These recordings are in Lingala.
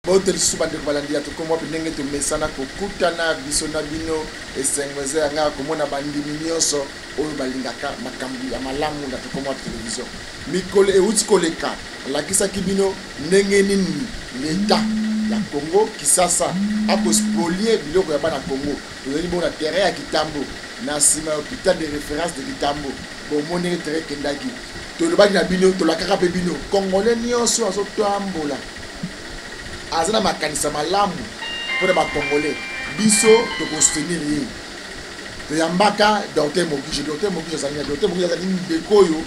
Botel suba de balandia to komo pinenge to mesana ko kutana biso na bino esengweze nga ko mona bandimi nyonso oyo balingaka makambu ya malamu na to komo television mikole e uti koleka la kisa kibino ndenge nini l'État ya Congo kisasa ako spolier biloko ya bana Congo to yeli bona terrain ya Kitambo na sima hôpital de référence de Kitambo bo moni terrain kendaki to lobaki na bino to la kaka pe bino congolais nyonso aso tambola azana makanisa malamu pour les Congolais biso de soutenir ye to yambaka docteur Mobutu azania docteur Mobutu azali ndekoyo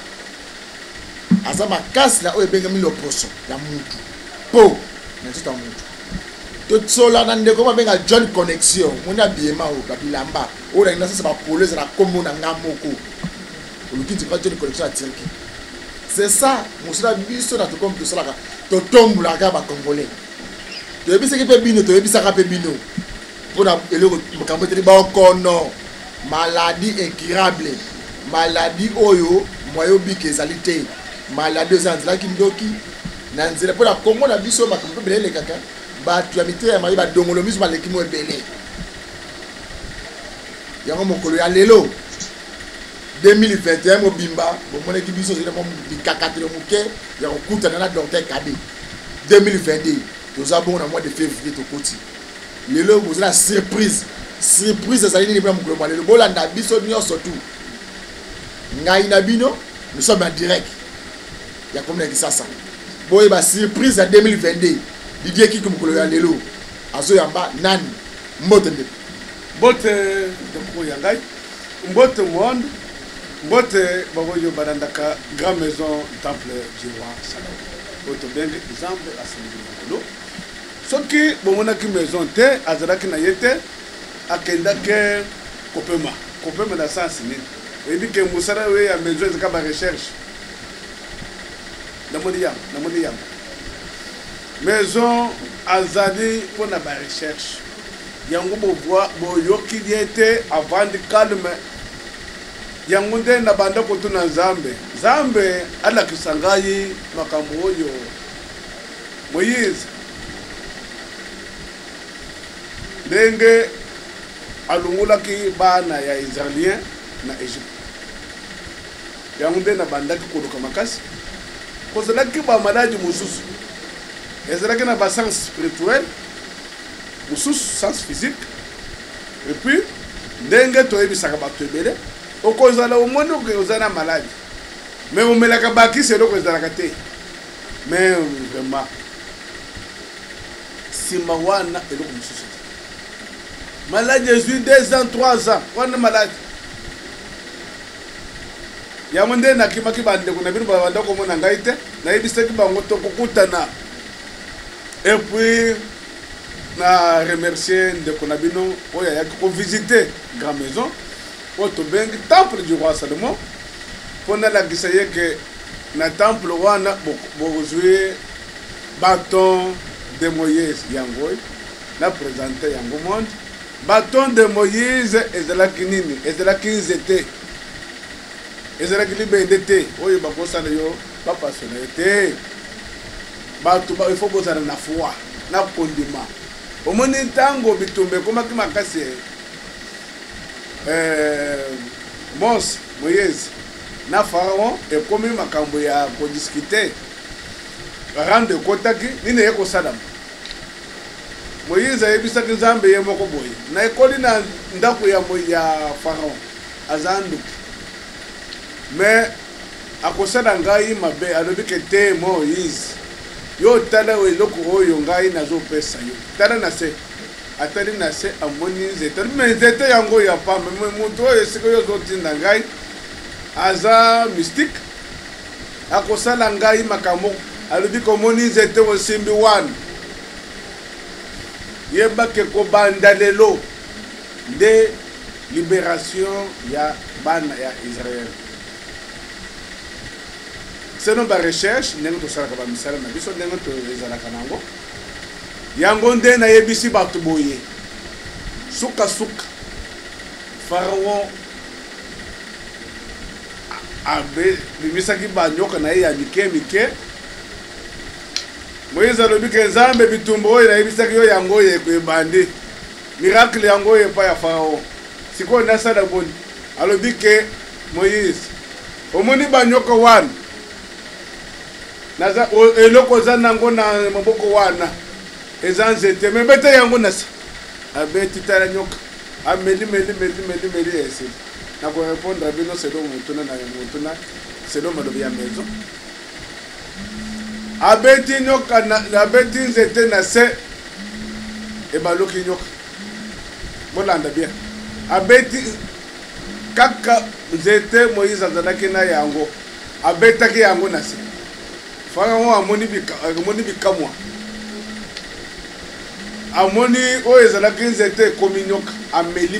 azama makasi na oyo bengami loposo ya mutu po na tita mutu to tsola na ndeko babenga John Connexion mona biema o babilamba o na nasa ba polese na kombo na ngamoko olukiti ka John Connexion à Turquie c'est ça musula biso na to comme to sala to tombola ka ba Congolais to yebisa ke pe bino to yebisa ka pe bino pona eloko makambo te ba kono maladie incurable maladie oyo moyo bike ezalité maladie zanzela kindoki na nzela pona Congo na biso makambo belele kaka ba tu habité ya mayi ba dongolo miso maleki mo ebele yango mokolo ya lelo 2021 mobimba bomone ki biso zile mo bikakatelo muke ya kokutana na docteur Kabi 2022 nous avons au mois de février to koti lelo vous la surprise ça ni pas mokolo le bolanda biso nyonso tout ngai na bino nous sommes en direct ya comme na kisasa boye ba surprise à 2022 Didier ki mokolo ya lelo azo yamba nani mbote de ko ya ngai mbote monde mbote baboyo barandaka grand maison temple du roi Salomon bote benge exemple à Saint-Denis soki bomona ki maison te azaraki na yete akenda ke kopema na sens nini ebi ke musara we ya maison ezaka ba recherche na modi yam maison azali pona ba recherche yango boyoki yete avant de calme yango nde na banda ko tuna Nzambe ala kisangai makambo oyo Moïse ndenge alungulaki bana ya Israélien na Égypte yango nde na bandaki koluka makasi kozalaki ba maladi mosusu ezalaki na ba sens spirituel mosusu sens physique et puis ndenge toyebisaka bato ebele okozala omoni okozala na maladi mais omelaka bakisi eloko ezalaka te mais vraiment sima wana eloko mosusu malade Jésus 2 ans 3 ans wana malade ya monde na kimaki bande kuna bino banda ko mona ngai te na yebisaki bango to kokutana et puis na remercier de kuna bino oya ya ko visiter grand maison auto bengi temple du roi Salomon pona la gisaye que na temple wana bozwe bâton de Moïse yangoy na présenter yango monde bâton de Moïse ezalaki nini ezalaki nzete ezalaki libende te oyo bakosala yo bapasona te bato il faut bozala na foi na kondima omoni ntango bitumbe komaki makasi Moïse na Pharaon ekomi makambo ya kodiscuter rande kotaki nini yeko sadam Moïse ayebisaki Nzambe ye moko boye na ekoli na ndako ya Pharaon azandu mais akosala ngai mabe alobi ke te Moïse yo tala eloko oyo ngai nazopesa yo tala na se atali na se amoni nzete mais nzete yango ya pamba mutu oyo esika yo ozotinda ngai aza mystique akosala ngai makambo alobi komoni nzete osimbi wana yeba ke kobanda lelo de libération ya bana ya Israël selon ba recherche ndenge tosalaka ba misala na biso ndenge tozalaka nango yango nde na yebisi bato boye suka Pharaon abe bimisaki banyoka na ye ya mike Moïse alobi ke nzambe bitumba oyo nayebisaki yo yango yeko ebandi miracle yango epa ya farao sikoyo nasala boni alobi ke Moïse omoni banyoka wana naza eloko oza nango na maboko wana eza nzete me bete yango nasa abeti tala nyoka ameli ese na ko répondre à bino selon mutuna selon malobi ya maison abeti nyoka na abeti nzete na se e baloki nyoka bolanda bien abeti kaka nzete Moïse azalaki na yango abetaki yango na se Pharaon amoni bikamwa amoni oyo ezalaki nzete ekomi nyoka ameli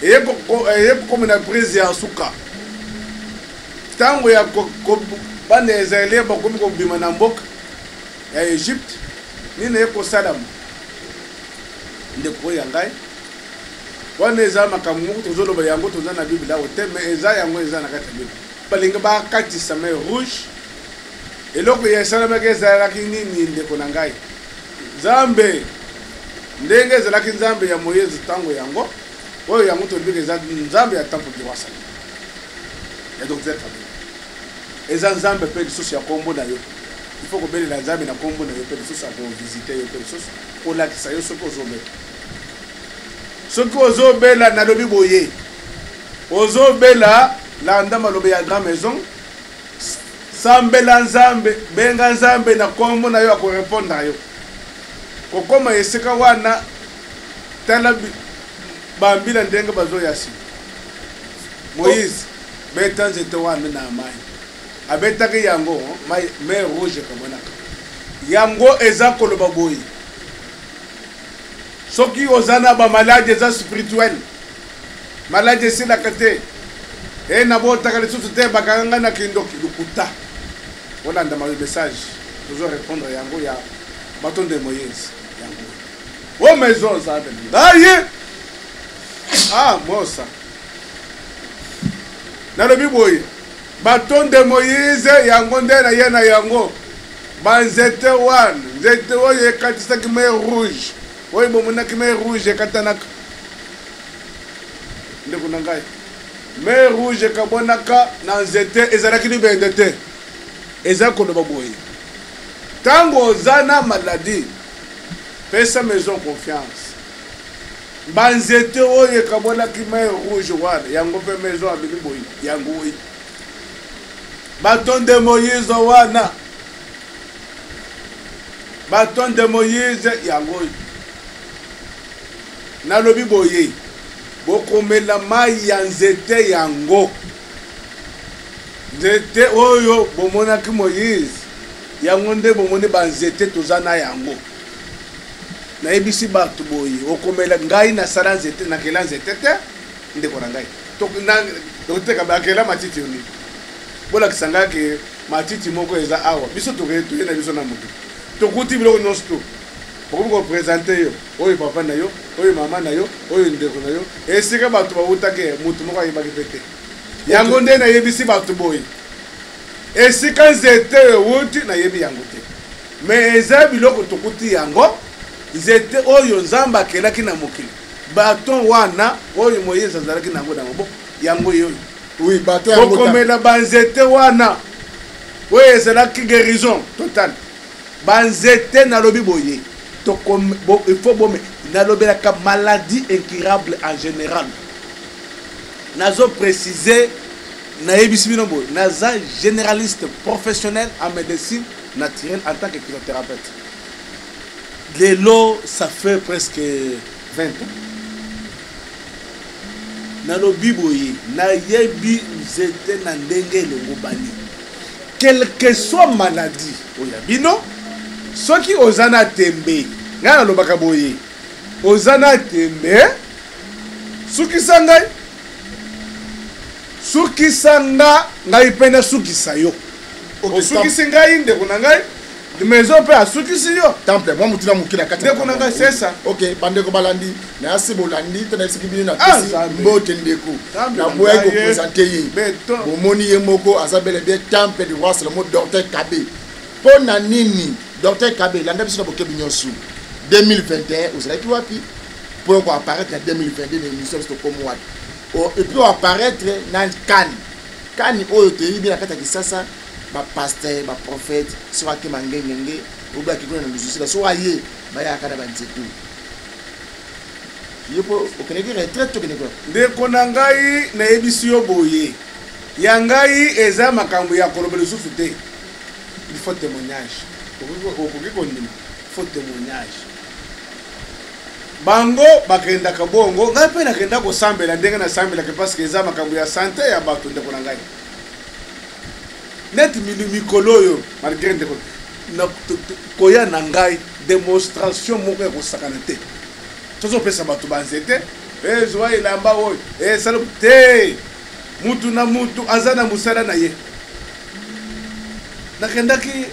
eye kokomi na prise ya suka ntango ya bana ya Israeli bakomi kobima na mboka ya Egypte nini eye kosala ndeko ya ngai wana eza makambo moko tozoloba yango toza na Biblia awa te me eza yango eza na kati ya Biblia balingi bakatisa mer rouge eloko ya esalamaki ezalaki nini ndeko na ngai nzambe ndenge ezalaki nzambe ya Moïse ntango yango oyo yango tolobiki eza nzambe ya temple du roi Salomon ya docteur Kabila eza nzambe mpe lisusu ya kombo na yo il faut kobelela nzambe na kombo na yo mpe lisusu akovisite yo mpe lisusu kolakisa yo soki ozobela soki ozobela nalobi boye ozobela landa malobi ya grand maison sambela nzambe benga nzambe na kombo na yo akorepondre yo kokoma esika wana tala bambila ndenge bazoyasi Moïse beta nzete wana na mai abetaki yango mer rouge kamonaka yango eza koloba boye soki ozana ba malade eza spirituel malade esilaka te na botaka lisusu te bakanga na kindoki lukuta olanda ma message tozo répondre yango ya baton de Moïse yango o maison ça d'ailleurs mosa nalobi boye baton de Moïse yango nde na ye na yango banzete wana nzete oyo ekatisaki mer rouge oyo bomonaki mer rouge ekatanaka ndeko na ngai mer rouge ekabonaka na nzete ezalaki libende te eza koloba boye ntango oza na maladie pesa maison confiance banzete oyo ekabonaki mer rouge wana yango mpe maison abiki boye yango oyo baton de Moïse wana baton de Moïse yango oyo nalobi boye bokomela mai ya nzete yango nzete oyo bomonaki Moïse yango nde bomoni banzete toza na yango nayebisi bato boye okomela ngai nasala nzete nakela nzete te ndeko na ngai tokoteka bakela matiti yoni bolakisa ngai ke matiti moko eza awa biso toye na biso na motu tokuti biloko nyonso to okomi kopresente yo oyo papa na yo oyo mama na yo oyo ndeko na yo esika bato bautaki motu moko ayebaki mpe te yango nde nayebisi bato boye esika nzete euti nayebi yango te me eza biloko tokuti yango nzete oyo nzambe akelaki na mokili baton wana oyo Moïse azalaki nango na maboko yango oyo oui baton yango kokomela banzete wana oyo ezalaki guérison totale banzete nalobi boye il faut bombe nalobelaka maladie incurable en général nazo préciser nayebisi bino boye naza généraliste professionnel en médecine naturelle en tant que kinésithérapeute lelo ça fait presque 20 ans nalobi boye nayebi nzete na ndenge elongo bani quelle que soit maladie oya bino soki ozana tembe nga nalobaka boye ozana tembe sukisa nga ngai mpe nasukisa yo osukisi ngai ndeko na ngai maison pe asukisi yo temple moi mutuna mukila kati ndeko nanga c'est ça. OK bandeko balandi na sibolandi tena sikibini na Ah, pesi Nzambe. mbote ndeko Nzambe na na boye ko ngai ye. présenter yi Beto. bomoni ye moko azabele bien temple du roi Salomon docteur Kabe pona nini docteur Kabe landa biso na bokebi nyosu 2021 ozalaki wapi pour ko apparaître en 2022 dans l'émission de comme wapi et puis apparaître dans Cannes oyo teyibi na kata kisasa ba pasteur ba prophète soit ke mangengenge ou ba ki kona lususi la soit ye ba ya kada ba nzetu yepo okeneki retraite to keneko ndeko na ngai nayebisi yo boye ya ngai eza makambo ya koloba lisusu te. Il faut témoignage. Okoki kondima faut témoignage. Bango bakendaka bongo ngai mpe nakenda kosambela ndenge nasambelaka parce que eza makambo ya sante ya bato ndeko na ngai net mikolo oyo malgré ndeko koya na ngai démonstration moko ya kosakana te tozopesa bato banzete zwa elamba oyo salo te mutu na mutu aza na mosala na ye nakendaki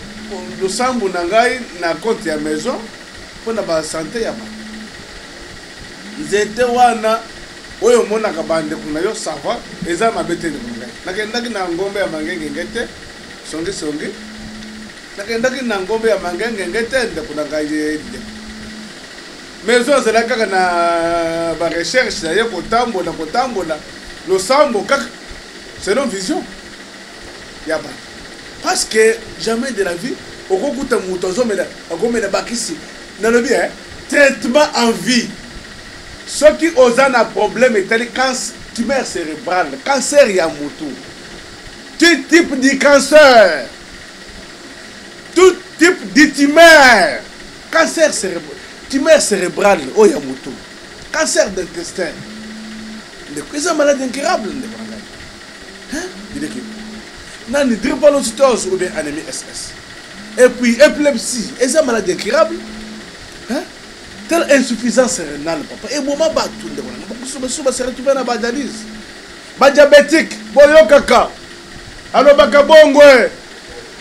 losambu na ngai na compte ya maison mpona basante ya bato nzete wana oyo monaka bandeko na yo sava eza mabe te ndeko na ngai nakendaki na ngombe ya mangengenge te songisongi nakendaki na ngombe ya mangengenge te ndeko na ngai yede maison azalaki kaka na barecherche na ye kotambola losambo kaka selon vision ya bato parce que jamais de la vie okokuta moto akomela bakisi nalobi traitement en vie soki oza na problème etali tumeur cérébrale cancer ya motu tout type de cancer tout type de tumeur cancer cérébrale tumeur cérébrale oyo ya motu cancer d'intestin ndeko eza malade incurable ndeko na ngai bideki nani drépanocytose ou bien anémie SS et puis épilepsie eza malade incurable telle insuffisance rénale papa et moment batu ndeko na ngai suba se retrouver na badialyse badiabétique boyo kaka alobaka bongwe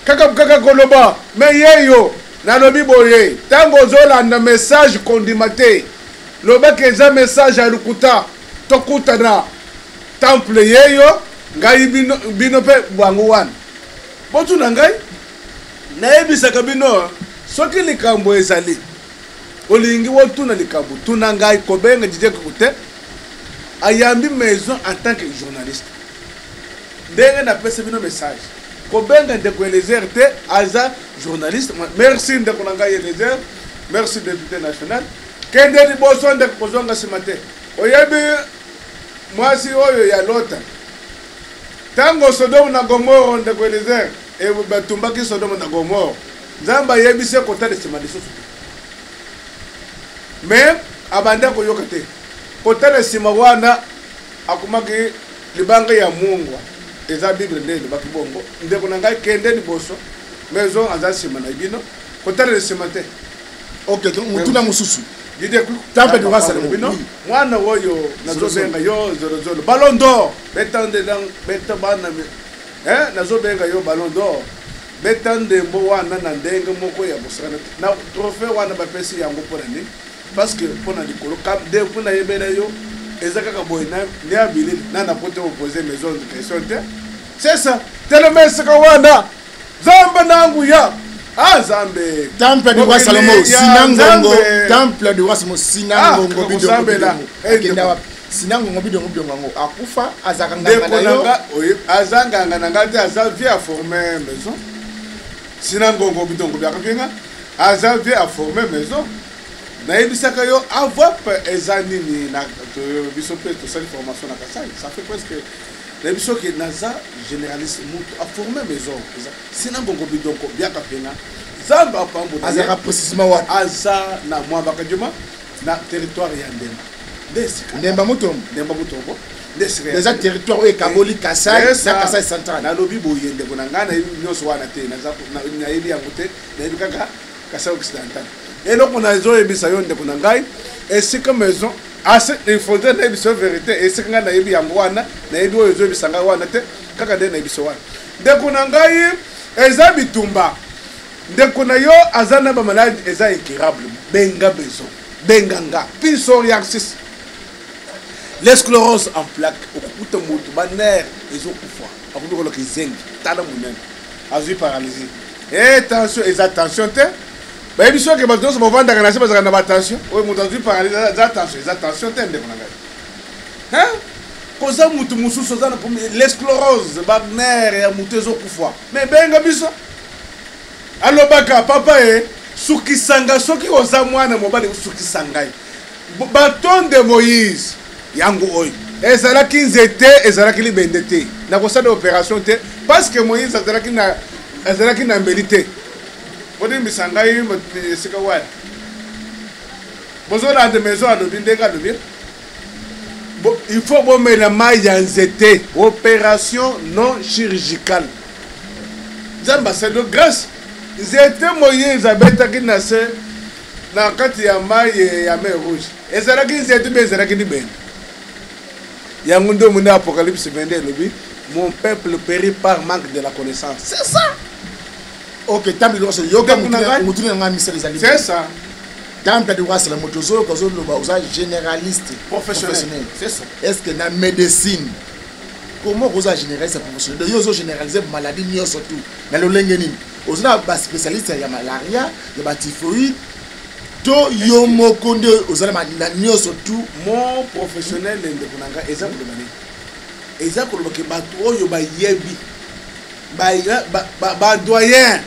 kaka koloba mais yeyo nalobi boye tango ozolanda message kondima te lobaka eza message ya lukuta tokutana temple yeyo ngai bino mpe bwangu wana botuna ngai nayebisaka bino soki likambo ezali olingi wotuna likambo tuna ngai kobenga jijeko te ayambi maison en tant que journaliste ndenge napesa bino message kobenga ndeko Eliezer te aza journaliste merci ndeko na ngai Eliezer merci député national kende liboso ndeko kozonga nsima te oyebi mwasi oyo ya lota tango Sodome na Gomoro ndeko Eliezer batumbaki Sodome na Gomoro nzambe ayebisi kotala nsima lisusu mais abanda koyoka te kotala nsima wana akumaki libanga ya mungwa eza bible nde elobaki bongo ndeko na ngai kende liboso maison aza nsima na bino kotala nsima te OK mutuna mususu temple du roi Salomon mwana oyo nazobenga yo zolozolo ballon d'or betande beta bana nazobenga yo ballon d'or betande mbo wana na ndenge moko ya bosana na trophée wana bapesi yango mpona nini parce que mpona likolo de mpona yebela yo eza kaka boye ne abili nana pote opposer maison de question te c'est ça telemesika wana zamba nangu ya Zambe temple du roi Salomon sinangongo temple du roi Salomon sinangongo bidongo sinangongo bidongo akufa azakanganga na yo azanganga na ngati aza vie à former maison sinangongo bidongo byakapenga aza vie à former maison na yebisaka yo avoir ezanini na biso pe to sali formation na Kasai ça fait presque les biso qui naza généraliste mutu a formé maison sinangongo bidongo byakapenga zamba pambo azaka précisément wa aza na mwa bakadjuma na territoire ya Ndemba Mutombo déjà territoire et Kaboli Kasai Kasai central na lobi boye ndeko na ngana nyonso wana te na yebi ya mote na yebi kaka Kasai occidental et donc on a zo yebisa yo ndeko na ngai et c'est comme maison assez il faudrait na yebiso vérité et c'est ngana na yebi yango wana na yebi oyo zo yebisa ngai wana te kaka de na yebiso wana ndeko na ngai eza bitumba ndeko na yo azana ba malade eza incurable benga besoin benganga psoriasis l'esclérose en plaque okukuta mutu baner ezokufa akubiko loki zengi tala munene azwi paralysie tension eza tension te bayebi soki bato nyonso bavandaka na se bazalaka na batension oyo moto azwi paralysie eza tension te ndeko na ngai koza mutu mosusu oza na l'esclérose baner ya mutu ezokufa me benga biso alobaka papa sukisanga soki oza mwana mobali osukisa ngai baton de Moïse yango oyo ezalaki nzete ezalaki libende te nakosala opération te parce que Moïse azalaki na mbeli te bodimbisa ngai esika wana bozolanda maison alobi ndenge alobi il faut bomela mai ya nzete opération non chirurgicale nzambe asali grâce nzete Moïse abetaki na se na kati ya mai ya mer rouge ezalaki nzete mpe ezalaki libende yango nde omoni apocalypse 22 elobi mon peuple périt par manque de la connaissance. C'est ça. Ok, temple de roi c'est yoga mutuni na ngami les c'est ça. Temple de roi c'est la motozo kazo loba uza généraliste professionnel. C'est ça. Est-ce que na médecine comment vous généraliste professionnel yo zo généraliser maladie ni surtout na lolenge nini ozona ba spécialiste ya malaria ya ba typhoïde to yo mokonde ozala na nyoso tout mon professionnel ndeko nanga exemple de mani exemple lo ke bato oyo ba yebi ba doyen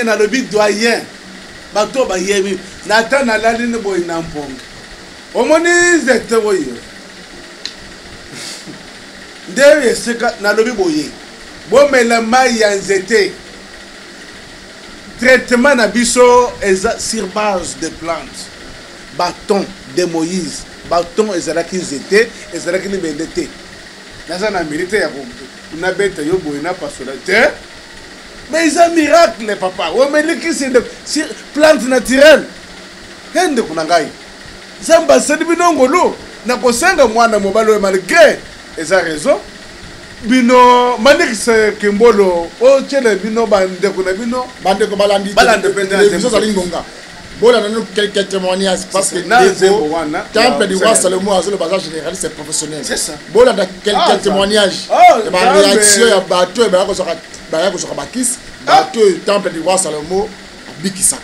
na lobi doyen bato ba yebi na ta na lali ne boy na mponga omoni zete oyo ndeye seka na lobi boye bomela mai ya nzete traitement na biso sur base de plantes bâton de Moïse bâton ezalaki nzete ezalaki libende te naza na mérite ya na beta yo boye na pasola te mais ils ont miracle papa omeliki c'est plante naturelle hende kuna ngai zamba sedi binongolo na kosenga mwana mobalo malgré eza raison bino manekise kimbolo o chele bino bande kuna bino bande ko balandi biso za lingonga bola na quelques témoignages parce que temple du roi Salomon azolo bazar généraliste c'est professionnel c'est ça bola na quelques témoignages ba réaction ya bato e ba ko soka bakis bato temple du roi Salomon bikisaka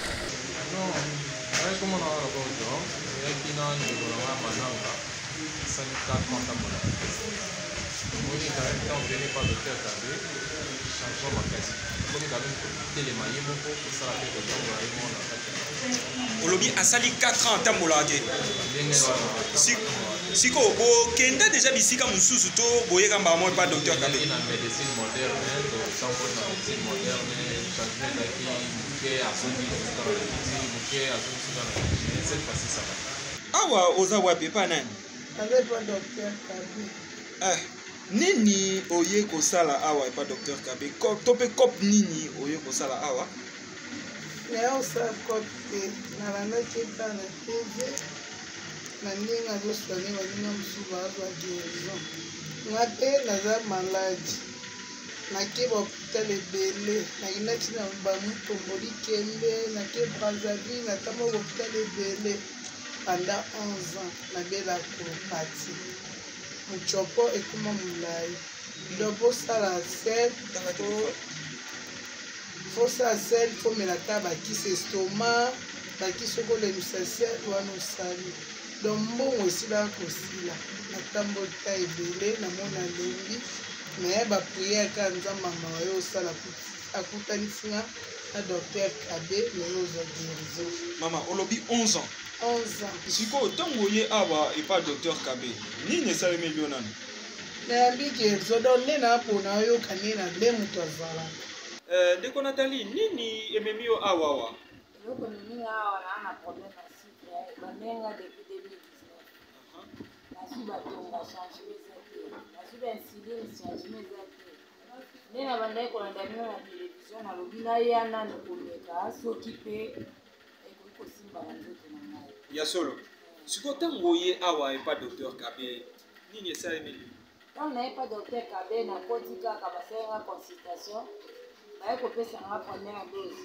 Olobi asali 4 ans tambolade. Siko bo kenda déjà bisika mususu to boye kamba mo pas docteur Kabe. Na médecine moderne, donc sans médecine moderne, changement d'acquis, bouquet à son bouquet à son cette fois-ci ça va. Awa oza wapi pa nani? Avec pas docteur Kabe. Nini oye kosala awa pa docteur Kabe? Tope kop nini oye kosala awa? Leo sa kote na rana cheta na TV na ninga zoswani waninga msuba azwa guérison ngate naza malade nakiba hôpital ebele nakendaki na bamutomboli kembe nake Brazzaville natama hôpital ebele pendant 11 ans nabela colopathie muchopo ekuma mulai lobo sala sel faut ça sel faut melata bakisi estomac bakisi okolemisa sel wana osali donc mbongo esila kosila natambota ebele namona lembi naye bapriere ka nzambe mawa yo osala akutanisinga na docteur Kabe naye ozwa guérison. Mama olobi 11 ans. 11 ans. Siko ntango oye awa epa docteur Kabe nini esalemi bio nani? nayambi guérison donc nde napona oyoka nde na nde moto azalaka. Ndeko Nathalie, nini ememi yo awawa? Eloko nini awa na problème na cycle bandenga depuis 2019. Nasi batonga changement ezate. Nasi ba insuline changement ezate. Nena bandai kolanda bino na télévision na lobi na yana ne komeka soki pe eko simba na nzoto na ngai. Ya solo. Siko tango ye awa epa docteur Kabe nini esalemi? Quand na epa docteur Kabe na koti kaka basalenga consultation baye kopesa nga première dose.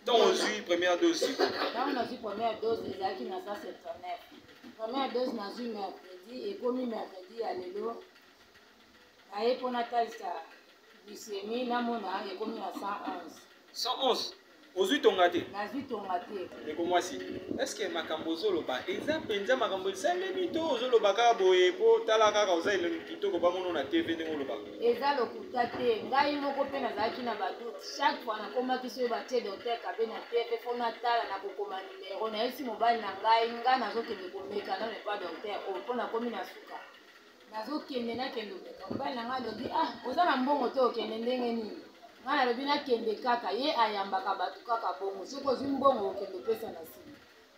Donc ozwi première dose. Ntango nazwi première dose ezalaki na 179. Première dose nazwi mercredi ekomi mercredi ya lelo naye mpo natalisa glycémie namona ekomi na 111. 111. Ozwi tonga te. Nazwi tonga te. Ndeko mwasi, eske makambo ozoloba eza mpenza makambo esalemi to ozoloba kaka boye mpo tala kaka oza elongi kitoko bangono na tv ndenge olobaka? Eza lokuta te. Ngai moko mpe nazalaki na badoute. Chaque fois nakomaki soki batie docteur Kabe na tv mpo natala na kokoma numero nayebisi mobali na ngai nazokende komeka nano epa docteur oyo mpo nakomi na suka. Nazokende nakende omeka mobali na ngai alobi oza na mbongo te okende ndenge nini? Ngai nalobi nakende kaka ye ayambaka bato kaka bongo soki ozwi mbongo okende opesa na nsima.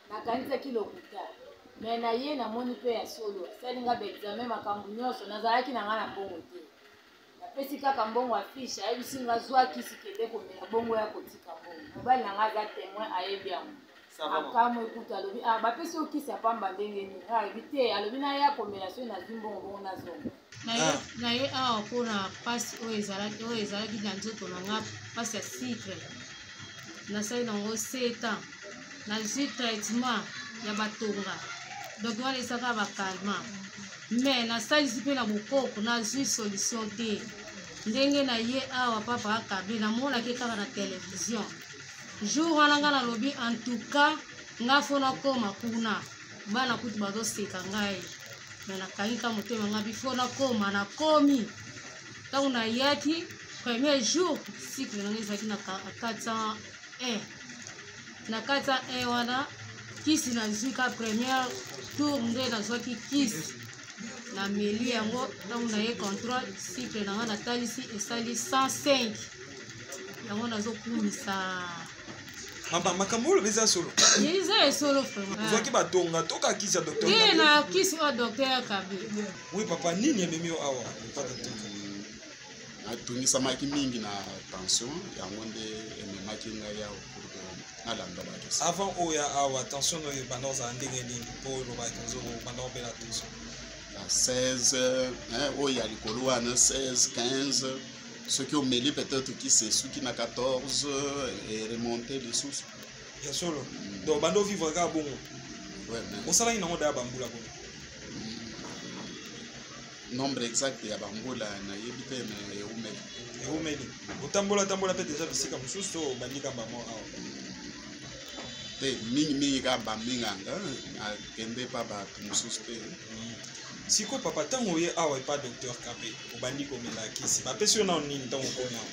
Nakanisaki lokuta me na ye namoni mpe ya solo asali nga baexamen makambo nyonso nazalaki na ngai na mbongo te. Napesi kaka mbongo afishe ayebisi nga zwa kisi kende komela bongo ya kotika mbongo. Mobali na ngai aza témoin ayebi yango. Akamwe ekuta alobi bapesi yo kisi apamba ndenge nini? Alobi te, alobi naye akomela soki nazwi mbongo bongo nazonga. Na ye awa mpona mpasi oyo ezalaki na nzoto na nga mpasi ya cycle nasali nango 7 ans nazwi traitement ya batonga donc wana esaka bakalma mais nasalisi mpe na bokoko nazwi solution te ndenge na ye awa papa Akabe namonaki kaka na télévision jour wana nga nalobi en tout cas nga fo nakoma kuna bana kutu bazoseka ngai me nakangi ka motema nga bifo nakoma nakomi ntango nayaki premier jour cycle nanga ezalaki na 401 na 401 wana kisi nazwi ka première tour nde nazwaki kisi nameli yango ntango naye contrôle cycle nanga natalisi esali 105 yango nazokumisa makambo oyo eza solo eza esolo vraiment ozwaki batonga toka kisi ya docteur ye na kisi oyo docteur Akabe. Oui papa, nini ememi yo awa atungisamaki mingi na tension yango nde ememaki ngai awa pour nalanda bakisi. Avant oyo awa tension oyo ebanda ozala ndenge nini mpo olobaki ozobanda obela tension? 16 oyo ya likolo wana 16 15 soki omeli peut-être kisi esuki na 14 eremonte lisusu ya solo. Donc banda ovivre kaka bongo osalaki nango daya bambula bongo? Nombre exact ya bambula nayebi te na eumeli otambola mpe deja bisika mosusu to obandi kamba mo awa te mingi kaka bambinganga akende pa bato mosusu te. siko papa ntango oye awa epa docteur Kabe obandi komela kisi bapesi yo nao nini ntango okomi awa?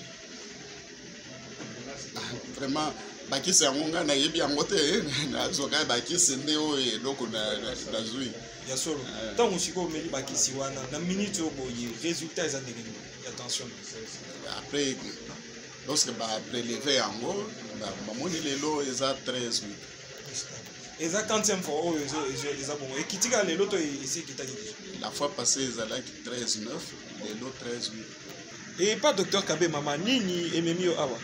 Vraiment bakisi yango ngai nayebi yango te nazwaka bakisi nde oyo eloko nazwi ya solo. Ntango sikoyo omeli bakisi wana na minute oyo boye résultat eza ndenge nini ya tension? Après lorsque bapreleve yango bamoni lelo eza 13 eza 40e fois oyo eza bongo ekitika lelo to esi ekitaki la fois passée ezalaki 13 9 lelo 13 et pas docteur Kabe mama nini ememi yo awa?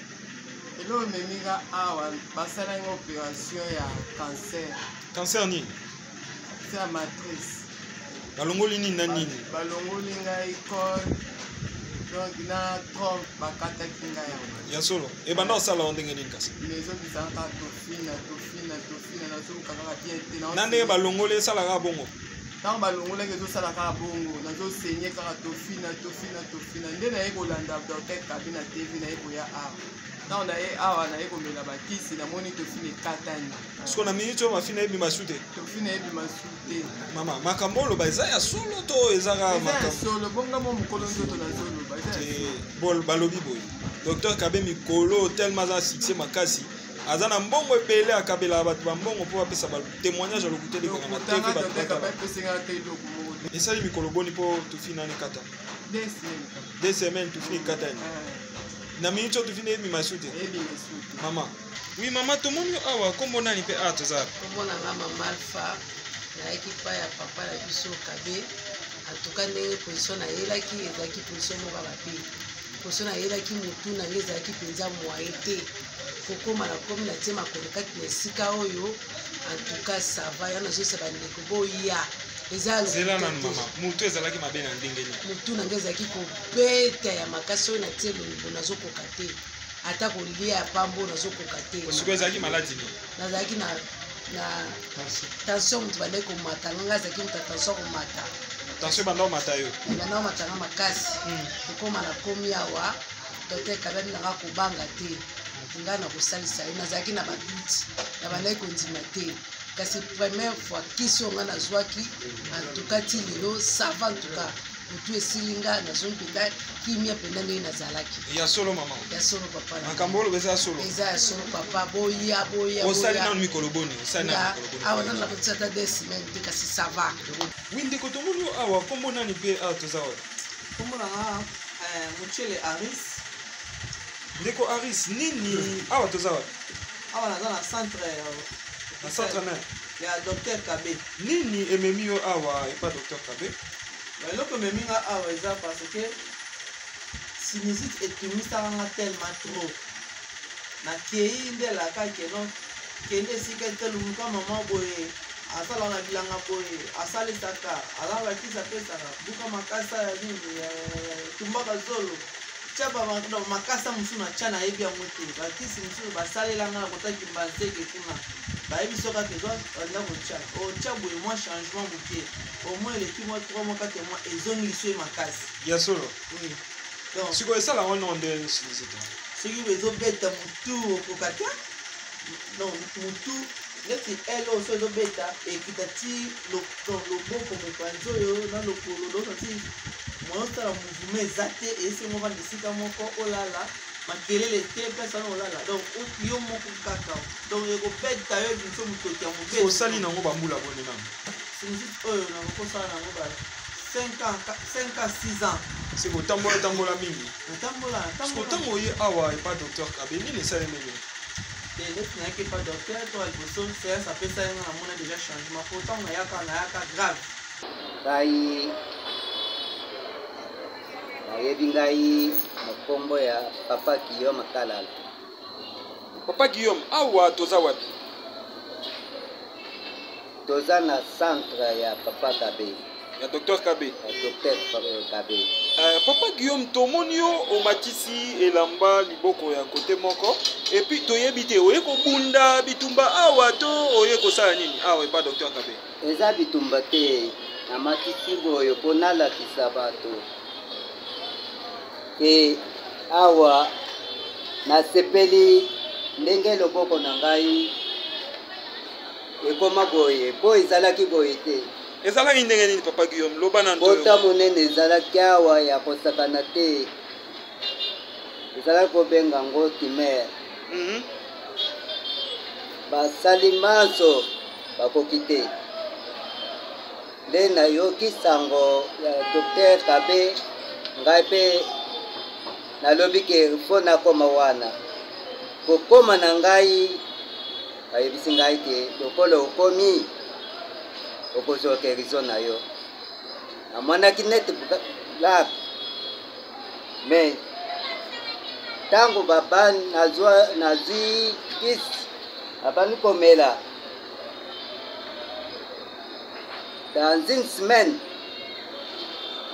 Elo ememika awa basalaki opération ya cancer nini? C'est la matrice. balongoli nini na nini? balongoli ngai col donc na trompe bakataki ngai yango ya solo ebanda osala o ndenge nini kasi? ezobisaka tofina nazoluka kaka bien te na ndenge balongoli esalaka bongo? ntango balongolaki ezosala kaka bongo nazosenye kaka tofina nde naye kolanda docteur Kabe na tv naye koya awa ntango naye awa naye komela bakisi namoni tofina ekatani siko na minute oyo mafina ebima su te? tofina ebima su te mama makambo oloba eza ya solo to ezaka solo bonga mo mokolo nzoto nazoloba balobi boye docteur Kabe mikolo tellement aza succès makasi aza na mbongo ebele akabelaka bato bambongo mpo bapesa batémoignage alokuteli kaka na tv esali mikolo boni mpo tufina ni kata 2 semaines tufini katani na minute oyo tufini ebima su te? mama oui mama tomoni yo awa kombo nani mpe awa tozala? komona nga mama Alpha nayaki pa ya papa na biso Kabe atuka ndenge position nayelaki ezalaki position moko ya babe position nayelaki motu nange ezalaki mpenza moye te kokoma na komi na tie makolo kati na esika oyo antuka sava ya nazoyesa bandeko boya eza zela na mama motu ezalaki mabe na ndenge nini? motu nange ezalaki kobeta ya makasi oyo na tie lolebo nazokoka te ata kolia ya pambo nazokoka te ezalaki maladi nazalaki na tension moto bandaki komata nganga azalaki moto ya tension komata tension banda omata yo banda omatanga makasi ekoma nakomi awa docteur kabami nanga kobanga te nga na kosalisa ye nazalaki na baduti na bandaki kondima te kasi première fois kisi oyo nga nazwaki antuka ti lelo sava antuka motu esili nga nazompenza kimia mpenza ndenge nazalaki ya solo mama ya solo papa makambo oyo eza ya solo eza ya solo papa boya osali nano mikolo boni awa nano nakotisa ata 2 semaines te kasi sava wi ndeko tomoni yo awa kombo nani mpe awa toza wa kombo nanga mochele aris ndeko aris nini awa toza wa awa naza na centre na ya docteur Kabe nini ememi yo awa epa docteur Kabe eloko ememi nga awa eza parce que sinusite etumisaka nga tellement trop nakei nde elakaki no kende esika telumuka mama boye asalaka na bilanga boye asalisaka azabakisi apesaka buka makasa ya nini tumbaka zolo tiaba makasa mosusu na tia nayebi yango te bakisi mosusu basalelanga na kotaki mbanzeke kuna bayebi soki ate zwa balinga kotia otia boye mwa changement moke au moins eleki mwa 3 mois 4 mois ezongiliso ye makasi ya solo sikoyo esala wana nde sinusite soki ezobeta motu okoka te non motu neti ele oyo so ezobeta ekita ti loboko mopanzi oyo na lokolo losati moyo osala mouvement eza te esi ngo vanda esika moko olala makelele te mpesa na olala donc yo moko kaka donc ekobeta yo biso motoki ya mobeti osali nango bambula bone nano sinusite oyo nakokosala nango ba 5 ans 6 ans siko otambola mingi natambola ntango oye awa epa docteur Kabe nini esalemeli neti nayaki pa docteur to aliboso séance apesa ye nga namona déjà changement pourtant nayaka grave ngai nayebi ngai na nkombo ya papa Guillaume Kalala. Papa Guillaume awa toza wapi? Toza na centre ya papa Kabe ya docteur Kabe. Ya docteur Kabe. Papa Guillaume tomoni yo omatisi elamba liboko ya kote moko et puis toyebi te oye kobunda bitumba awa to oye kosala nini awa epa docteur Kabe? Eza bitumba te namatisi boyo mpo nalakisa bato ke awa nasepeli ndenge loboko na ngai ekoma boye mpo ezalaki boye te. Ezalaki ndenge nini Papa Guillaume loba na ntoyo? Bota monene ezalaki awa ya kosakana te. Ezalaki kobenga ngo timer. Basali maso bakoki te. Nde nayoki sango ya docteur Kabe ngai mpe nalobi ke fo nakoma wana. Kokoma na ngai bayebisi ngai te lokolo okomi okozoka erizo na yo. Amonaki neti black. Mais tango baba nazwi kisi abani komela dans une semaine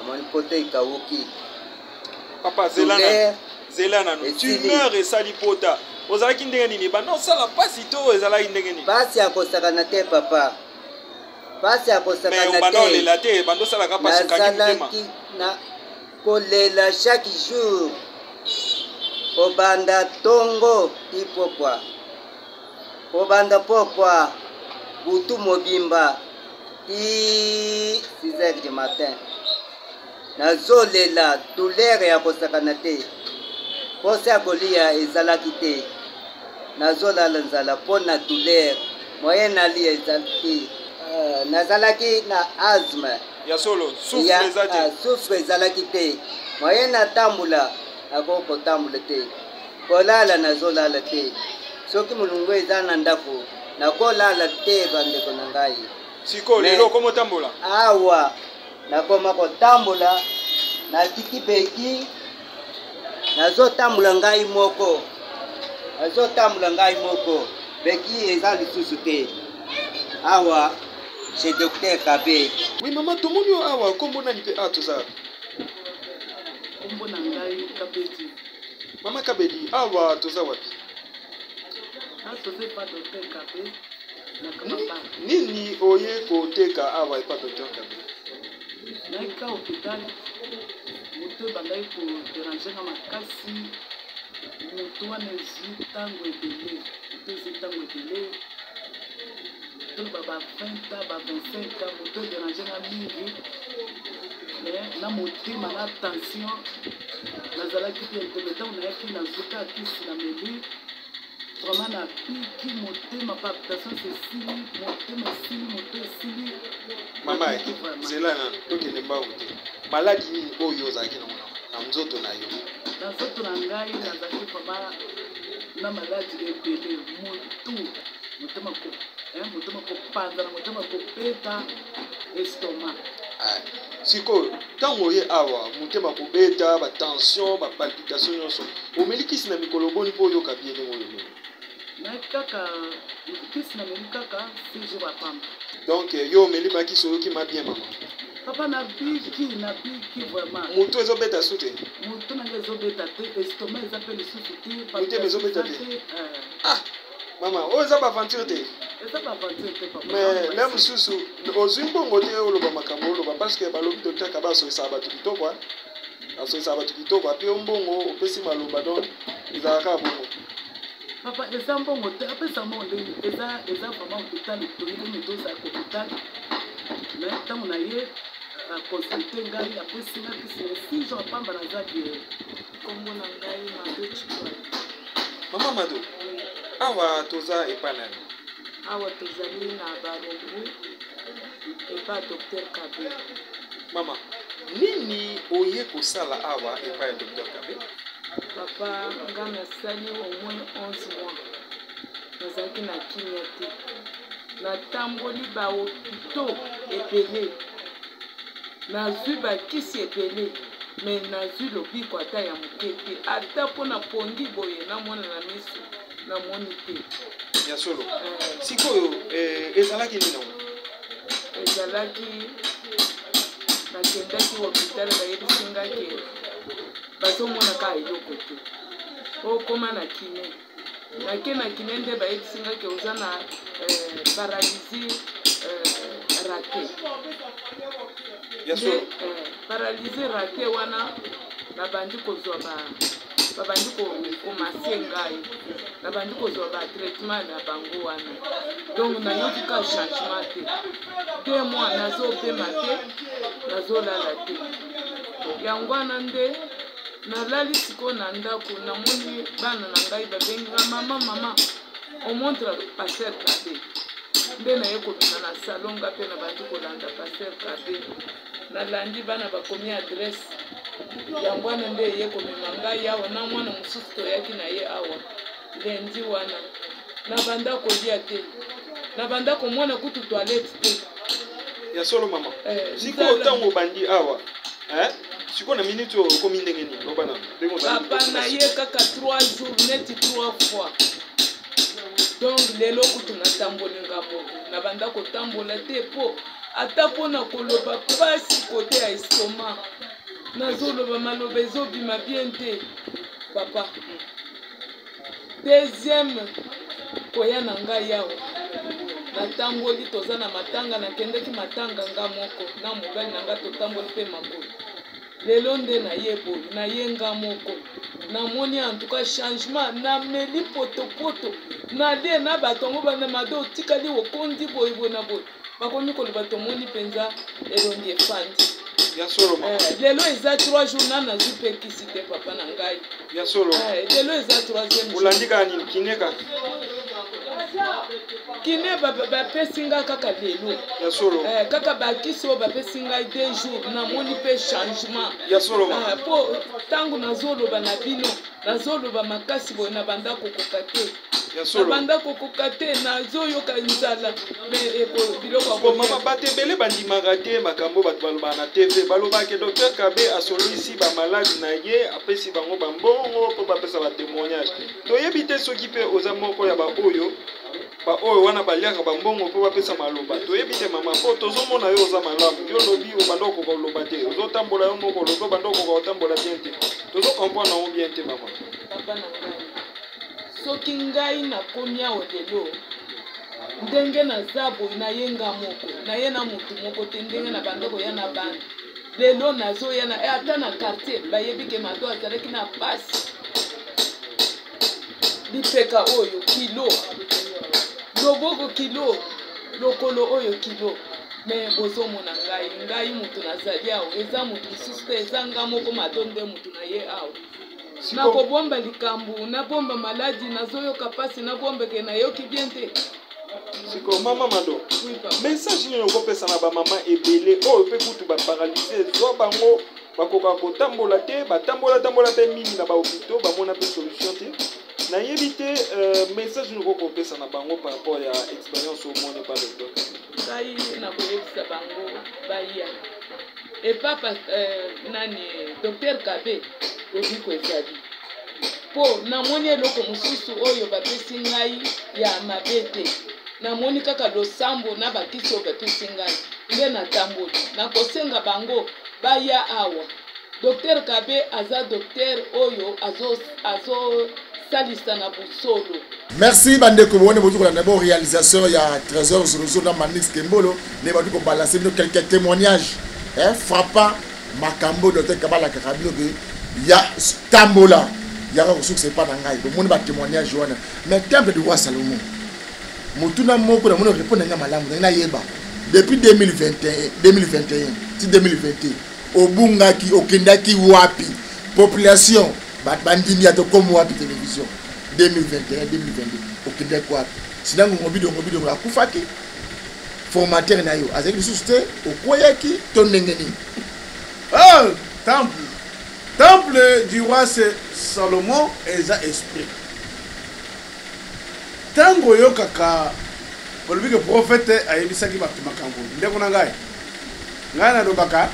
amoni pote ikawuki. Papa zelana no tumeur esali pota ozalaki ndenge nini bana osala pasi to ezalaki ndenge nini? Pasi akosakana te papa, pasi akosakana te. Bana olela te bando salaka pasi kangi na kolela chaque jour obanda tongo ti popwa obanda popwa butu mobimba ti 6h du matin nazolela douleur ya kosakana te posa ya kolia ezalaki te nazolala nzala mpo na douleur moyen nalia ezalaki nazalaki na asthme ya solo souffre ezalaki te moyen natambola ako kotambola te kolala nazolala te soki mulungu eza na ndako nakolala te bandeko na ngai. Siko lelo komo tambola awa nakoma kotambola natiki beki nazotambola ngai moko beki eza lisusu te awa chez docteur Kabe. Oui mama tomoni yo awa kombo nani pe toza? Kombo na ngai Kabeti. Mama Kabedi, awa toza wapi? Nini oye koteka awa epa Dr. Kabedi? naika hôpital moto ebandaki koderange nga makasi moto wana ezwi ntango ebele moto ezwi ntango ebele toloba ba 20 ans ba 25 ans moto ederange nga mingi na motema na tension nazalaki te ntebe ntango nayaki nazuka kisi na meli vraiment nabiki motema palpitation esili motema esili moto esili mama nzela na tokende mbangu te maladi nini oyo ozalaki na nzoto na yo? na nzoto na ngai nazalaki vraiment na maladi ebele motema kopanza na motema kobeta estomac. sikoyo ntango oye awa motema kobeta batension bapalpitation nyonso omeli kisi na mikolo boni mpo oyoka bie ndenge oyo meli? kaka kisi nameli kaka 6 jours apamba. donc yo omeli makisi oyoki ma bien mama? papa nabiki vraiment moto ezobeta so te? moto nanga ezobeta te estomac eza mpe lisusu te motema ezobeta te? mama oyo eza baventure te? eza baventure te papa. mais le mosusu ozwi mbongo te oloba makambo oloba parce que balobi Dr. Kabedi asolisaka bato kitoko asolisaka bato kitoko ape mbongo opesi maloba donc ezalaka bongo. papa eza mbongo te apesa mbongo ndenge eza vraiment hôpital toyeli moto ozala hôpital mais ntango na ye aconsulte ngai apesi nga kisi na 6 jours apamba naza bien. kombo na ngai Mado Chikwa. mama Mado awa toza epa nani? awa tozali na barombu epa Dr. Kabedi. mama nini oye kosala awa epa ya Dr. Kabedi? papa nga nasali au moins 11 mois nazalaki na kimia te natamboli bahopito ebele nazwi bakisi ebele me nazwi lobiko ata ya moke te ata mpo na pongi boye namona na miso namoni te ya solo. sikoyo ezalaki nini nango? ezalaki nakendaki hôpital bayebisi ngaki bazomonaka eloko te okoma na kine nake na kine nde bayebisi ngaki oza na paralysie rate paralysie rate wana nabandi kozwa babandi komase ngai nabandi kozwa batraitement na bango wana donc nayoki ka changement te 2 mois nazopema te nazolala te yango wana nde nalali sikoyo na ndako namoni bana na ngai babenga mama omontre Pasteur Kabedi nde naye kobima na salonga mpe nabandi kolanda Pasteur Kabedi nalandi bana bakomi adresse yango wana nde eye komema ngai awa na mwana mosusu toyaki na ye awa lendi wana nabanda kolia te nabanda komona kutu toilette te ya solo mama. sikoyo ntango obandi awa sikoyo na minute oyo okomi ndenge nini lobana? papa na ye kaka 3 jours neti 3 fois donc lelo kutu natambolinga moko nabanda kotambola te po ata mpona koloba pasi kote ya estomac nazoloba maloba ezobima bien te papa. Deuxième koya na ngai awa natamboli toza na matanga nakendeki matanga nga moko na mobali na nga totamboli mpe makolo lelo nde naye boye naye nga moko namoni en tout cas changement nameli potopoto nalie na bato yango bana Mado otikali okondi boyeboye na boye bakomi koloba tomoni mpenza elongi efandi ya solo lelo eza 3 jours na nazwi mpe kisi te papa na ngai ya solo lelo eza 3e olandi kaka nini kine kaka kine bapesi nga kaka lelo ya solo kaka bakisi oyo bapesi ngai 2 jours namoni mpe changement ya solo mpo ntango nazoloba na bino nazoloba makasi boye na banda kokoka te na banda kokoka te nazoyoka nzala biloko mama bato ebele bandimaka te makambo bato balobaka na tv balobaka Dr. Kabedi asolisi bamaladi na ye apesi bango bambongo mpo bapesa batémoignage toyebi te soki mpe oza moko ya baoyo ba oyo wana baliaka bambongo mpo bapesa maloba toyebi te mama mpo tozomona yo oza malamu yo lobi obanda okoka oloba te ozotambola yo moko lobi obanda okoka otambola bien te tozokomprendre yango bien te mama. papa na ngai soki ngai nakomi awa lelo ndenge naza boye naye nga moko naye na motu moko te ndenge na bandeko ya na bana lelo nazoya na ata na quartier bayebi ke mado azalaki na pasi lipeka oyo kilo loboko kilo lokolo oyo kilo me bozomona ngai mutu nazali awa eza mutu lisusu te eza nga moko mado nde mutu na ye awa nakobomba likambo nabomba maladi nazoyoka pasi nabombeke nayoki bien te siko mama mado message nini okopesa na bamama ebele oyo mpe kutu baparalyse zwa bango bakoka kotambola te batambola mpe mingi na bahopitau bamona mpe solution te nayebi te message nini okopesa na bango par rapport ya expérience omone pa docteur ngai nakoyebisa bango baya epapa nani docteur Kabe lobiko ezali mpo namoni eloko mosusu oyo bapesi ngai ya mabe te namoni kaka losambo na bakisi oyo bapesi ngai nde natamboli nakosenga bango baya awa docteur Kabe aza docteur oyo azosalisa na busolo. Merci bandeko bone botu kolanda bo réalisation ya Trésor Zorozo na Manix Kembolo ne batu ko balancer quelques témoignages frappant makambo docteur Kabala Karabino que ya tambola ya ko c'est pas ngai bo moni ba témoignage wana mais temple de roi Salomon mutuna moko na moni répondre nga malamu na yeba depuis 2021 ti 2021 obungaki okendaki wapi population bandini ya to comme wapi télévision 2021 2022 okendaki wapi sinango ngobido akufaki formateur na yo azaki lisusu te okoyaki to ndenge nini temple du roi Salomon eza esprit tango yokaka olobi ke prophète ayebisaki bato makambo ndeko na ngai nalobaka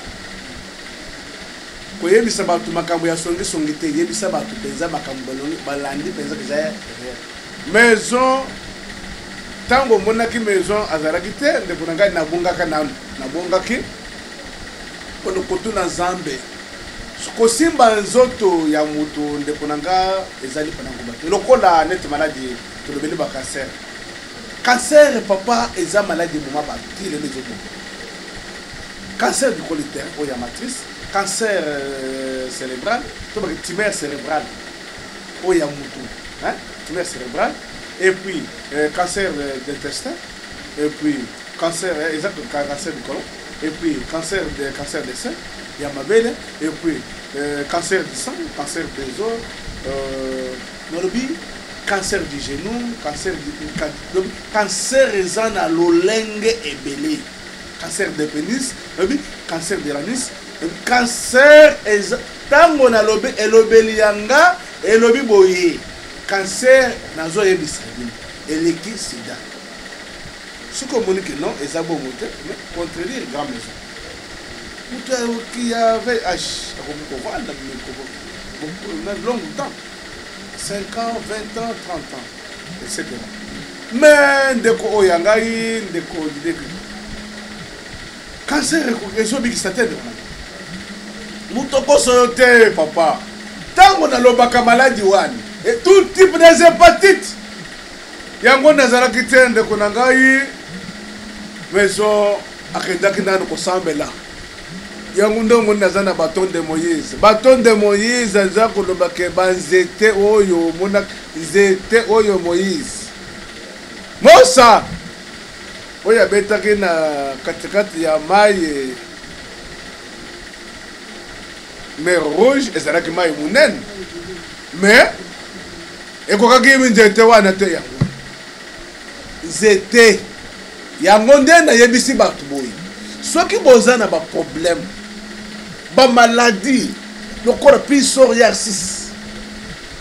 koyebisa bato makambo ya songisongi te yebisa bato mpenza makambo balandi mpenza eza maison ntango omonaki maison azalaki te ndeko na ngai nabongaki mpona kotuna nzambe kosimba nzoto ya moto ndeko na nga ezali mpona ngomba te lokola neti maladi tolobeli bacancer cancer papa eza maladi moma batile lezoboko cancer du colitaire oyo ya matrice cancer cérébral to baki tumeur cérébrale oyo ya motu tumeur cérébrale et puis cancer d'intestin et puis cancer cancer du côlon et puis cancer des seins ya mabele et puis cancer du sang cancer des os nolobi cancer du genou cancer eza na lolenge ebele cancer de pénis cancer de l'anus cancer eza tango na lobi elobeli yanga elobi boye cancer nazoyebisa bino eleki sida soki omoni ke non eza bongo te mais contredire grand maison moto qui avait akomi kovanda long temps 5 ans 20 ans 30 ans etc mais ndeko oyo ya ngai ndeko lideke cancer ezobikisa te ndeko nanga moto koso yo te papa ntango nalobaka maladi wani tout type des hépatites yango nazalaki te ndeko na ngai maison akendaki nano kosambela yango ndongo naza na baton de Moïse aza kolobaka banzete oyo mona nzete oyo Moïse Mosa oyo abetaki na katikati ya mai mer rouge ezalaki mai munene mais ekokaki nzete wana te yango nzete yango nde nayebisi bato boye soki boza na baproblème bamaladi lokola psoriasis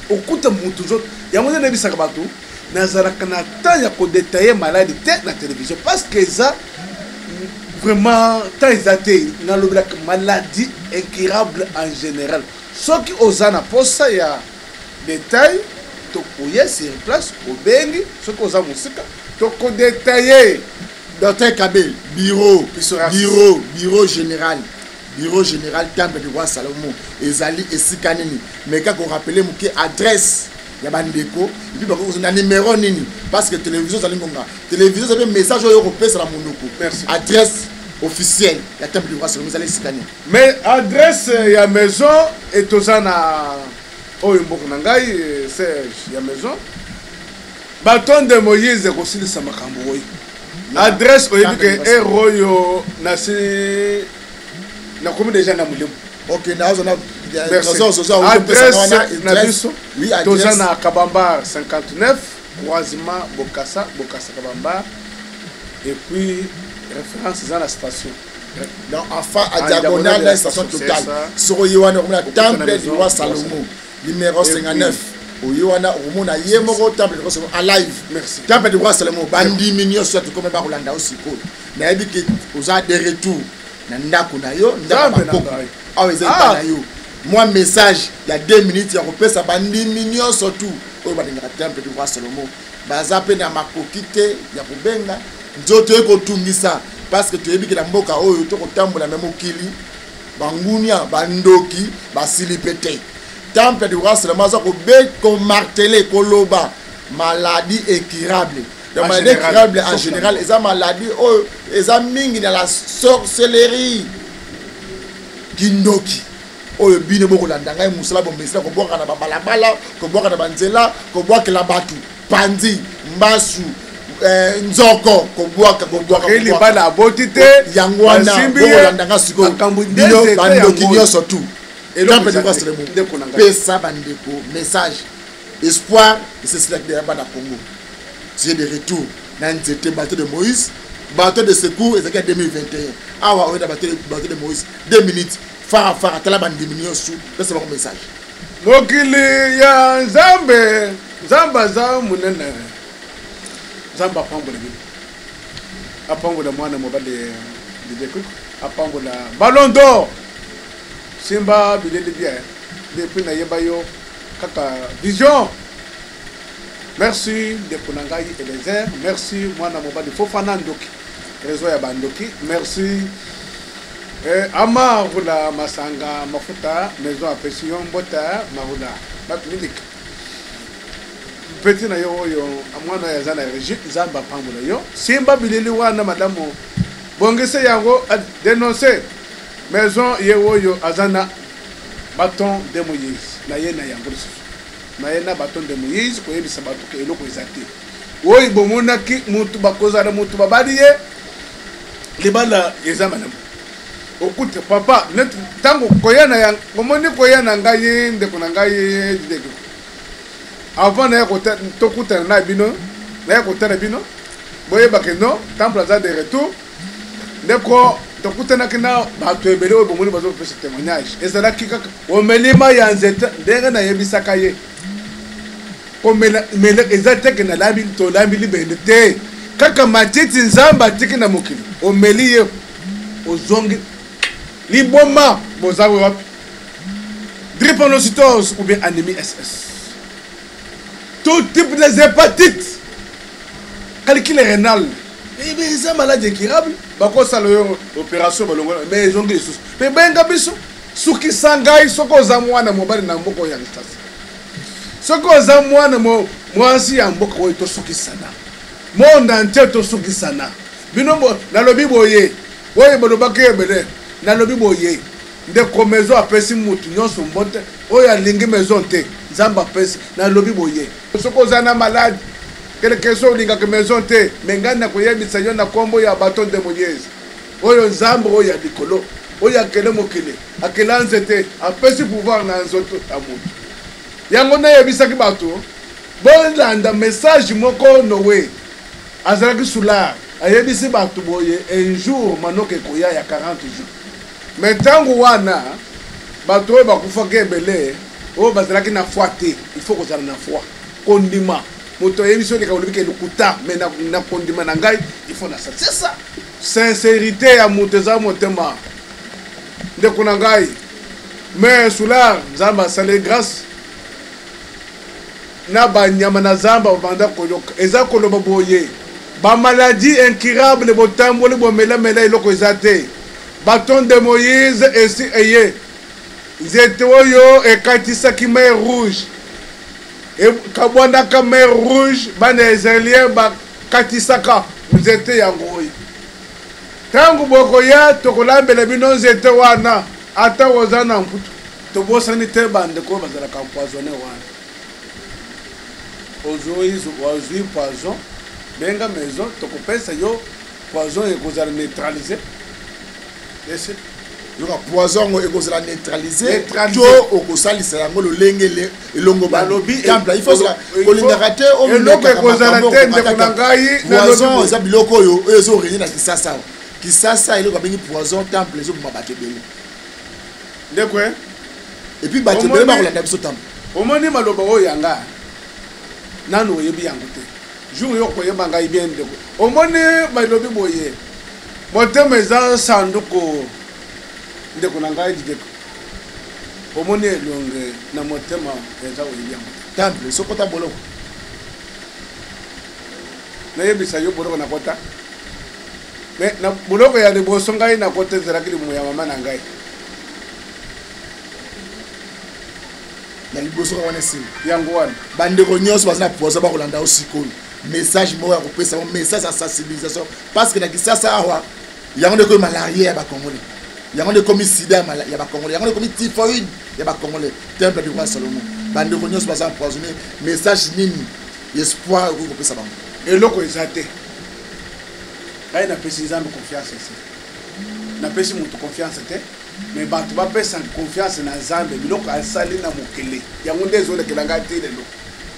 okuta mutu nzoto yango nde nayebisaka bato nazalaka na temps ya kodetaye maladi te na télévision parce que eza vraiment temps eza te nalobelaka maladie incurable en général soki oza na posa ya détail tokoye sur place obengi soki oza mosika tokodetaye Docteur Kabé, bureau général. Bureau général Temple du Roi Salomon. Ezali et Sikanini. Mais quand on rappelle mon adresse, il y a bandeko. Et puis on a numéro nini. Parce que télévision ça l'ingonga. Télévision ça fait message européen sur la monoko. Merci. Adresse officielle. La Temple du Roi Salomon. Ezali Sikanini. Mais adresse ya maison et tozana oyo mboko nangai Serge ya maison. Bâton de Moïse kosilisa makambo oyo. Adresse oyebi ke eroyo nasi na komi déjà na mulemu. OK, nazo na adresse na biso. Oui, adresse na Kabamba 59 croisement Bokassa Kabamba et puis référence dans la station. Donc enfin à diagonale de la station totale. Sur Yohana Temple du Roi Salomon numéro 59. Oyoana omona yemoko Temple du Roi Salomon à live. Merci. Temple du Roi Salomon bandi minyo soit comme ba Rolanda aussi ko. Na yebi ke oza de retour na ndako na yo ndako bakoko. Aweza na yo. Moi message il y a 2 minutes ya kopesa bandi minyo surtout oyo balinga Temple du Roi Salomon. Baza pe na makokite ya kubenga nzoto eko tungisa parce que tu yebi ke na mboka oyo to kotambola même okili bangunia bandoki basilipete. Temple du Roi Salomon ko martelé koloba maladie incurable. La maladie incurable en général, les maladies les mingi dans la sorcellerie. Kindoki. Oyo bine boko landanga musala bo mesla ko boka na balabala, ko boka na banzela, ko boka la batu, panzi, mbasu, nzoko, ko boka ili bala botite yangwana boko landanga siko. Bino bandoki nyoso tout. Et là, ça message, espoir, et c'est cela qui est là-bas dans Congo. C'est de retour dans le bateau de Moïse, bateau de secours, et c'est en 2021. Ah, ouais, bateau de Moïse, 2 minutes, phare, talaba ndiminio sous, c'est mon message. Mokili ya Nzambe, Nzamba za munene. Nzamba pangola bino. Apangola mwana mobali de Dekuk, apangola Ballon d'Or. Simba bileli bien depuis na yebayo kaka vision. Merci de Konangai et les airs. Merci mwana mobali Fofana Ndoki réseau ya bandoki. Merci Amarula Masanga Mafuta maison à pression Bota Marula Batmilik petit na yo amwana ya zana régie Zamba pambola yo Simba bileli wana madame bongese yango dénoncer maison yewoyo azana bâton de Moïse na yena yangoso na yena bâton de Moïse ko yebisa bato ke eloko ezate oyi bomona ki mutu bakozala mutu babaliye libala ezamana okute papa net tango koyana yang komoni koyana ngai ndeko na ngai dideko avant na yakota tokuta na bino na yakota na bino boye bakeno temple za de retour ndeko tokutana kina bato ebele oyo bomoni bazo pesa témoignage ezalaki kaka omelima ya nzete ndenge na yebisaka ye komela mele ezateke na lambi to lambi libende te kaka matiti nzamba tiki na mokili omeli ye ozongi liboma bozawe wapi drépanocytose ou bien anémie SS tout type de hépatite calcul rénal. Et bien, c'est maladie incurable. Bako sala yo opération balongo mais ils ont des sous. Mais benga biso suki sangai soko za mwana mobali na mboko ya stasi. Soko za mwana mwasi ya mboko oyo to suki sana. Monde entier to suki sana. Binombo na lobi boye. Oye bolobake ebele na lobi boye. Ndeko maison apesi mutu nyonso mbote oyo alingi maison te. Nzamba pesi na lobi boye. Soko za na malade quelque chose linga que maison te mengana ko yebisa yo na kombo ya bâton de Moïse oyo nzambe oyo ya likolo oyo akele mokili akela nzete apesi pouvoir na nzoto amutu yango na yebisa ki bato bolanda message moko nowe azalaki solar ayebisi bato boye un jour manoke koya ya 40 jours mais tango wana bato oyo bakufaki ebele oyo bazalaki na foi te il faut kozala na foi kondima moto yebiso de kaolibike lukuta mais na kondima na ngai il faut na ça c'est ça sincérité ya moto za motema ndeko na ngai mais solar nzamba sale grâce na banyama na zamba banda koyoka eza koloba boye ba maladie incurable botamboli bomelamela eloko eza te bâton de Moïse esi eye nzete oyo ekatisaki mer rouge kabwandaka mer rouge bana israélien bakatisaka nzete yango oyo ntango bokoya tokolambela bino nzete wana ata oza na mputu tobosani te bandeko bazalaka empoisonné wana ozwi poison benga maison tokopesa yo poison ekozala neutralisé esi yoka poison ekozala neutralisé to okosalisa yango lolenge elongo balobi temple il faut kolingaka te eloko ekozala te ndeko na ngai poison eza biloko oyo ezoregne na kisasa kisasa eloko abengi poison temple ezoboma bato ebele ndeko et puis bato ebele bakolanda biso temple omoni maloba oyo yanga nanu oyebi yango te jour yo koyeba ngai bien ndeko omoni balobi boye motema eza sanduku ndeko na ngai dideko omoni elonge na motema eza oyebi yango temple sokota boloko nayebisa yo boloko nakota me na boloko ya liboso ngai nakota ezalaki libumu ya mama na ngai na liboso wana esili yango wana bandeko nyonso baza na poison bakolanda yo sikoyo message moko ya kopesa mo message ya sensibilisation parce que na kisasa awa yango nde komi malaria ya bakongolais yango nde komi sida ya bakongolais yango nde komi typhoïde ya bakongolais temple du roi Salomon bandeko nyonso baza empoisonné message nini espoir okoki kopesa bango eloko eza te ngai napesi nzambe confiance ese napesi moto confiance te mais bato bapesa confiance na nzambe biloko asali na mokili yango nde ezolekela ngai te lelo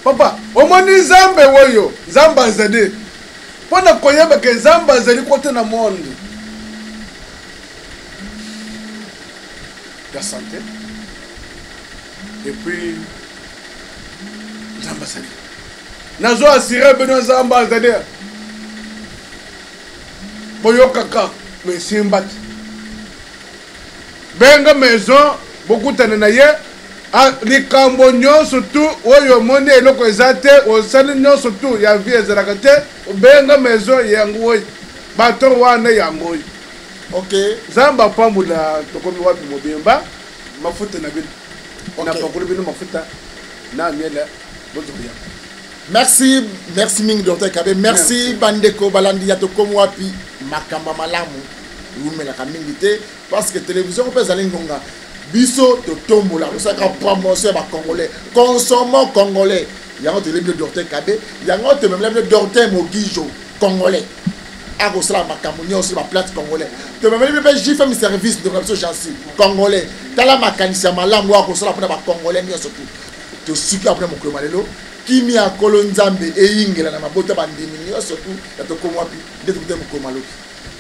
papa omoni nzambe oyo nzambe azali mpo na koyeba ke nzambe azali kote na monde ya santé et puis nzambe azali nazo asire bino nzambe azali boyokaka mesimba te benga maison bokutana na ye likambo nyonso tu oyo omoni eloko eza te osali nyonso tu ya vie ezalaka te benga maison yango oyo bato wana yango oyo ok nzambe apambola tokomi wapi mobimba mafuta na bino napakoli bino mafuta na miele bozoya merci mingi docteur Kabe merci bandeko balandi ya tokomi wapi makamba malamu umelaka mingi te parce que télévision mpe ezali ngonga biso totombola tosaka promotion ya bacongolais consommons congolais yango toyebi docteur Kabe yango tomemela docteur Mogijo congolais akosala makambo nyonso baplate congolais tomemeli mpe jfm service de biso jansi congolais tala makanisi ya malamu akosala mpona bacongolais nyonso tu tosuki apona mokolo malelo kimi ya kolo nzambe eyingela na mabota bandimi nyonso tu ya tokomi wapi nde tokute mokolo malobi